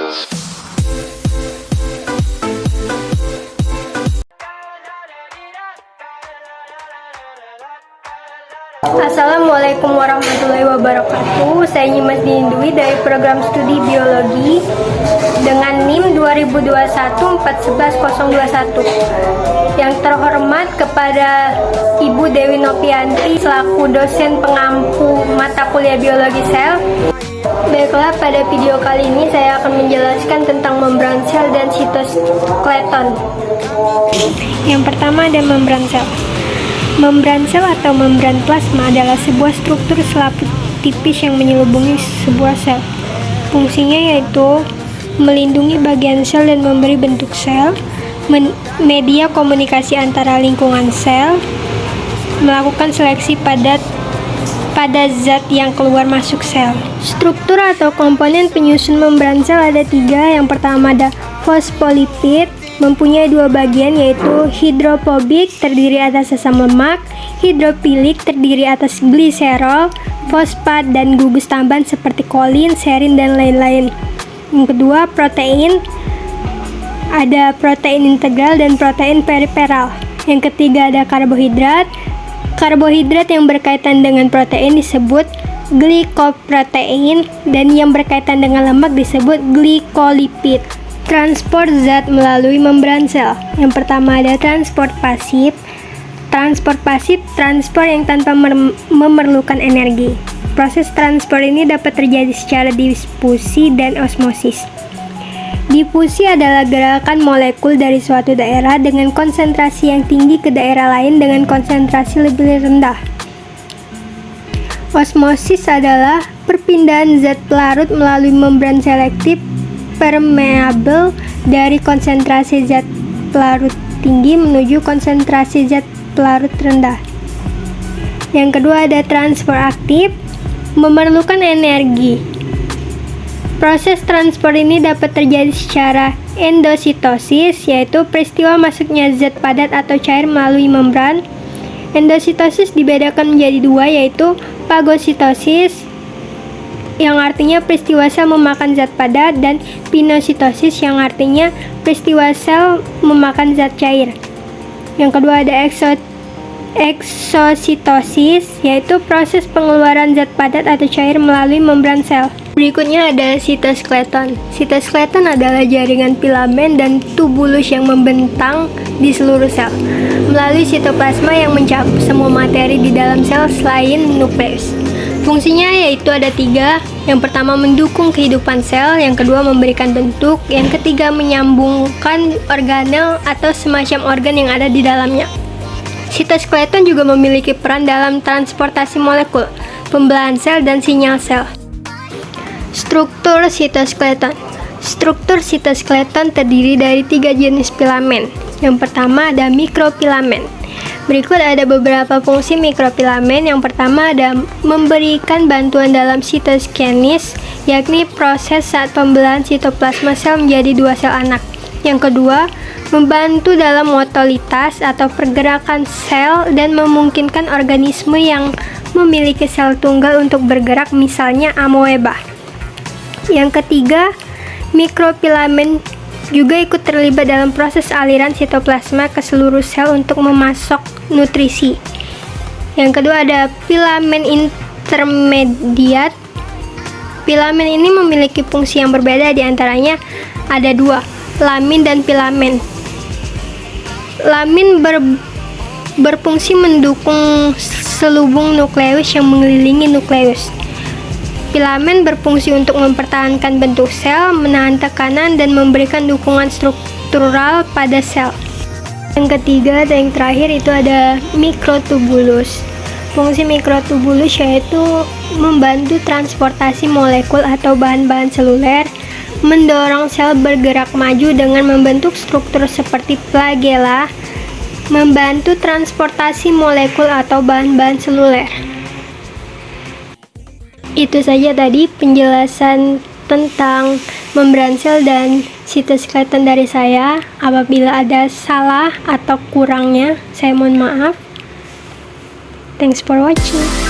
Assalamualaikum warahmatullahi wabarakatuh. Saya Nyimas Dindui dari program studi biologi dengan NIM 2021411021. Yang terhormat kepada Ibu Dewi Novianti selaku dosen pengampu mata kuliah biologi sel. Baiklah, pada video kali ini saya akan menjelaskan tentang membran sel dan sitoskeleton. Yang pertama ada membran sel. Membran sel atau membran plasma adalah sebuah struktur selaput tipis yang menyelubungi sebuah sel. Fungsinya yaitu melindungi bagian sel dan memberi bentuk sel, media komunikasi antara lingkungan sel, melakukan seleksi pada zat yang keluar masuk sel. Struktur atau komponen penyusun membran sel ada 3. Yang pertama ada fosfolipid, mempunyai 2 bagian yaitu hidrofobik terdiri atas asam lemak, hidrofilik terdiri atas gliserol, fosfat, dan gugus tambahan seperti kolin, serin, dan lain-lain. Yang kedua, protein. Ada protein integral dan protein periferal. Yang ketiga ada karbohidrat. Karbohidrat yang berkaitan dengan protein disebut glikoprotein dan yang berkaitan dengan lemak disebut glikolipid. Transport zat melalui membran sel. Yang pertama ada transport pasif. Transport pasif, transport yang tanpa memerlukan energi. Proses transport ini dapat terjadi secara difusi dan osmosis. Difusi adalah gerakan molekul dari suatu daerah dengan konsentrasi yang tinggi ke daerah lain dengan konsentrasi lebih rendah. Osmosis adalah perpindahan zat pelarut melalui membran selektif permeabel dari konsentrasi zat pelarut tinggi menuju konsentrasi zat pelarut rendah. Yang kedua ada transport aktif, memerlukan energi. Proses transport ini dapat terjadi secara endositosis, yaitu peristiwa masuknya zat padat atau cair melalui membran. Endositosis dibedakan menjadi 2, yaitu fagositosis yang artinya peristiwa sel memakan zat padat, dan pinositosis yang artinya peristiwa sel memakan zat cair. Yang kedua ada eksositosis, yaitu proses pengeluaran zat padat atau cair melalui membran sel. Berikutnya ada sitoskeleton. Sitoskeleton adalah jaringan filamen dan tubulus yang membentang di seluruh sel melalui sitoplasma yang mencakup semua materi di dalam sel selain nukleus. Fungsinya yaitu ada 3. Yang pertama mendukung kehidupan sel, yang kedua memberikan bentuk, yang ketiga menyambungkan organel atau semacam organ yang ada di dalamnya. Sitoskeleton juga memiliki peran dalam transportasi molekul, pembelahan sel, dan sinyal sel. Struktur sitoskeleton. Struktur sitoskeleton terdiri dari 3 jenis filamen. Yang pertama ada mikrofilamen. Berikut ada beberapa fungsi mikrofilamen. Yang pertama ada memberikan bantuan dalam sitokinesis, yakni proses saat pembelahan sitoplasma sel menjadi 2 sel anak. Yang kedua, membantu dalam motolitas atau pergerakan sel dan memungkinkan organisme yang memiliki sel tunggal untuk bergerak, misalnya amoeba. Yang ketiga, mikrofilamen juga ikut terlibat dalam proses aliran sitoplasma ke seluruh sel untuk memasok nutrisi. Yang kedua ada filamen intermediat. Filamen ini memiliki fungsi yang berbeda, diantaranya ada 2, lamin dan filamen. Lamin berfungsi mendukung selubung nukleus yang mengelilingi nukleus. Filamen berfungsi untuk mempertahankan bentuk sel, menahan tekanan, dan memberikan dukungan struktural pada sel. Yang ketiga dan yang terakhir itu ada mikrotubulus. Fungsi mikrotubulus yaitu membantu transportasi molekul atau bahan-bahan seluler, mendorong sel bergerak maju dengan membentuk struktur seperti flagella, membantu transportasi molekul atau bahan-bahan seluler. Itu saja tadi penjelasan tentang membran sel dan sitoskeleton dari saya. Apabila ada salah atau kurangnya, saya mohon maaf. Thanks for watching.